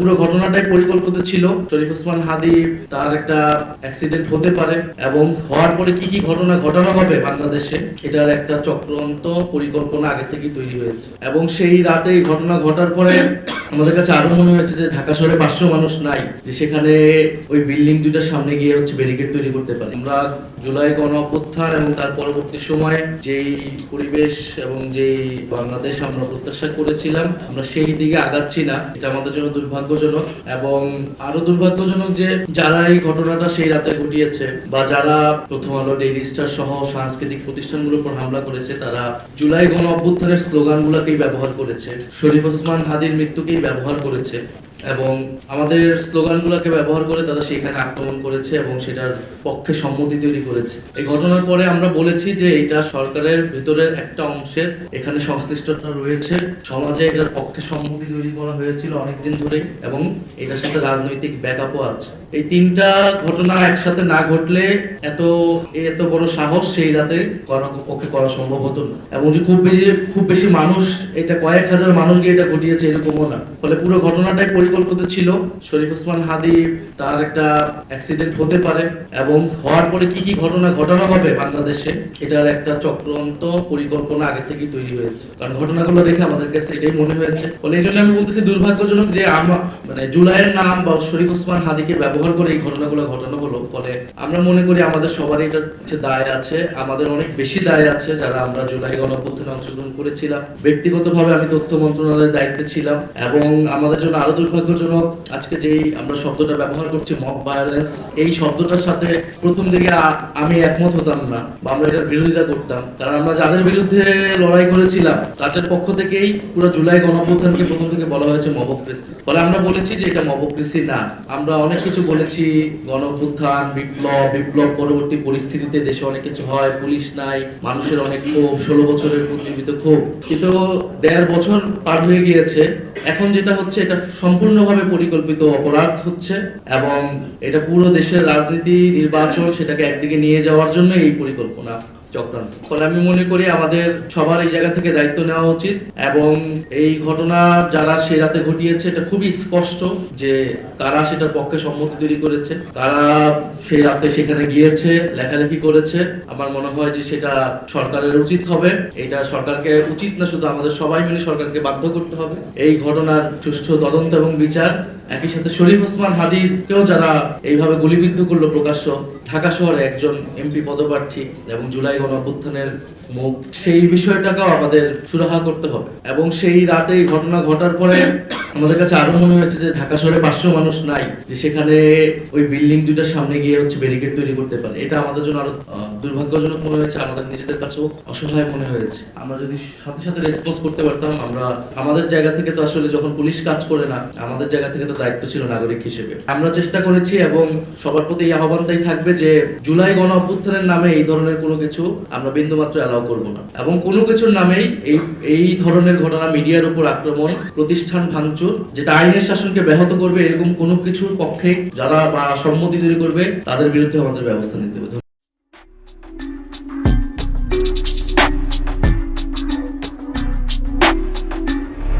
পুরো ঘটনাটাই পরিকল্পিত ছিল। শরীফ ওসমান হাদী তার একটা অ্যাক্সিডেন্ট হতে পারে এবং হওয়ার পরে কি কি ঘটনা ঘটানো হবে বাংলাদেশে, এটার একটা চক্রান্ত পরিকল্পনা আগে থেকেই তৈরি হয়েছে। এবং সেই রাতে এই ঘটনা ঘটার পরে আমাদের কাছে আরো মনে হয়েছে যে ঢাকা শহরে 500 মানুষ নাই যে সেখানে ওই বিল্ডিং দুইটার সামনে গিয়ে ব্যারিকেড তৈরি করতে পারে। আমরা জুলাই গণ অভ্যুত্থান এবং তার পরবর্তী সময়ে যেই পরিবেশ এবং যেই বাংলাদেশ আমরা প্রত্যাশা করেছিলাম, আমরা সেই দিকে আগাচ্ছি না। এটা আমাদের জন্য দুর্ভাগ্যজনক এবং আরো দুর্ভাগ্যজনক যে যারা এই ঘটনাটা সেই রাতে ঘটিয়েছে বা যারা প্রথম আলো, ডেইলি স্টার সহ সাংস্কৃতিক প্রতিষ্ঠানগুলোর উপর হামলা করেছে, তারা জুলাই গণ অভ্যুত্থানের স্লোগানগুলোকেই ব্যবহার করেছে, শরীফ ওসমান হাদীর মৃত্যুকেই ব্যবহার করেছে এবং আমাদের স্লোগানগুলোকে ব্যবহার করে তারা সেখানে আক্রমণ করেছে এবং সেটার পক্ষে সম্মতি তৈরি করেছে। এই ঘটনার পরে আমরা বলেছি যে এটা সরকারের ভিতরের একটা অংশের এখানে সংশ্লিষ্টতা রয়েছে, সমাজে এটার পক্ষে সম্মতি তৈরি করা হয়েছিল অনেকদিন ধরেই এবং এটার সাথে রাজনৈতিক ব্যাকআপও আছে। এই তিনটা ঘটনা একসাথে না ঘটলে এত বড় সাহস সেই রাতে পক্ষে করা সম্ভব হতো না এবং যে খুব বেশি মানুষ, এটা কয়েক হাজার মানুষ গিয়ে এটা ঘটিয়েছে এরকমও না। ফলে পুরো ঘটনাটাই পরিকল্পিত ছিল। শরীফ ওসমান হাদী তার একটা অ্যাক্সিডেন্ট হতে পারে এবং হওয়ার পরে কি কি ঘটনা ঘটানো হবে বাংলাদেশে, এটার একটা চক্রান্ত পরিকল্পনা আগে থেকেই তৈরি হয়েছে। কারণ ঘটনাগুলো দেখে আমাদের কাছে এটাই মনে হয়েছে। ফলে এই জন্য আমি বলতেছি দুর্ভাগ্যজনক যে জুলাইয়ের নাম বা শরীফ ওসমান হাদীকে ব্যবহার করে এই ঘটনাগুলো ঘটানো হলো। ফলে আমরা মনে করি আমাদের সবারই এটার দায় আছে, আমাদের অনেক বেশি দায় আছে যারা আমরা জুলাই গণ অভ্যুত্থানে অংশগ্রহণ করেছিলাম। ব্যক্তিগতভাবে আমি তথ্য মন্ত্রণালয়ের দায়িত্বে ছিলাম এবং আমাদের জন্য আরো দুর্ভাগ্যজনক আজকে যেই আমরা শব্দটা ব্যবহার করছি মব ভায়োলেন্স, এই শব্দটার সাথে প্রথম দিকে আমি একমত হতাম না বা আমরা এটার বিরোধিতা করতাম। কারণ আমরা যাদের বিরুদ্ধে লড়াই করেছিলাম তাদের পক্ষ থেকেই পুরো জুলাই গণ অভ্যুত্থানকে প্রথম থেকে বলা হয়েছে মবক্রেসি। ফলে আমরা বলেছি যে এটা মবক্রেসি না। আমরা অনেক কিছু বলেছি, গণ অভ্যুত্থান, বিপ্লব পরবর্তী পরিস্থিতিতে দেশে অনেক কিছু হয়, পুলিশ নাই, মানুষের অনেক ক্ষোভ, 16 বছরের প্রতিবিত ক্ষোভ। কিন্তু 1.5 বছর পার হয়ে গিয়েছে, এখন যেটা হচ্ছে এটা সম্পূর্ণভাবে পরিকল্পিত অপরাধ হচ্ছে এবং এটা পুরো দেশের রাজনীতি, নির্বাচন সেটাকে একদিকে নিয়ে যাওয়ার জন্য এই পরিকল্পনা চক্রান্ত। ফলে আমি মনে করি আমাদের সবার এই জায়গা থেকে দায়িত্ব নেওয়া উচিত এবং এই ঘটনা যারা সে রাতে ঘটিয়েছে এটা খুবই স্পষ্ট যে কারা সেটার পক্ষে সম্মতি তৈরি করেছে, কারা সেই রাতে সেখানে গিয়েছে, লেখালেখি করেছে। আমার মনে হয় যে সেটা সরকারের উচিত হবে। এটা সরকারকে উচিত না, শুধু আমাদের সবাই মিলে সরকারকে বাধ্য করতে হবে এই ঘটনার সুষ্ঠু তদন্ত এবং বিচার। একই সাথে শরীফ ওসমান হাদীকেও যারা এইভাবে গুলিবিদ্ধ করলো প্রকাশ্য, ঢাকা শহরে একজন এমপি পদপ্রার্থী এবং জুলাই গণ অভ্যুত্থানের মুখ, সেই বিষয়টাকেও আমাদের সুরাহা করতে হবে। এবং সেই রাতে এই ঘটনা ঘটার পরে আমাদের কাছে আরো মনে হয়েছে যে ঢাকা শহরে 500 মানুষ নাই যে সেখানে ওই বিল্ডিং দুইটার সামনে গিয়ে ব্যারিকেড তৈরি করতে পারে। এটা আমাদের জন্য আরো দুর্ভাগ্যজনক মনে হয়েছে, আমাদের নিজেদের কাছেও অসহায় মনে হয়েছে। আমরা যদি সাথে সাথে রেসপন্স করতে পারতাম, আমরা আমাদের জায়গা থেকে তো আসলে যখন পুলিশ কাজ করে না, আমাদের জায়গা থেকে তো দায়িত্ব ছিল নাগরিক হিসেবে, আমরা চেষ্টা করেছি এবং সবার প্রতি এই আহ্বানটাই থাকবে যে জুলাই গণ অভ্যুত্থানের নামে এই ধরনের কোনো কিছু আমরা বিন্দুমাত্র অ্যালাউ করব না এবং কোনো কিছুর নামেই এই ধরনের ঘটনা, মিডিয়ার উপর আক্রমণ, প্রতিষ্ঠান ভাঙচুর, যেটা আইনের শাসনকে ব্যাহত করবে, এরকম কোনো কিছুর পক্ষে যারা বা সম্মতি তৈরি করবে তাদের বিরুদ্ধে আমাদের ব্যবস্থা নিতে হবে।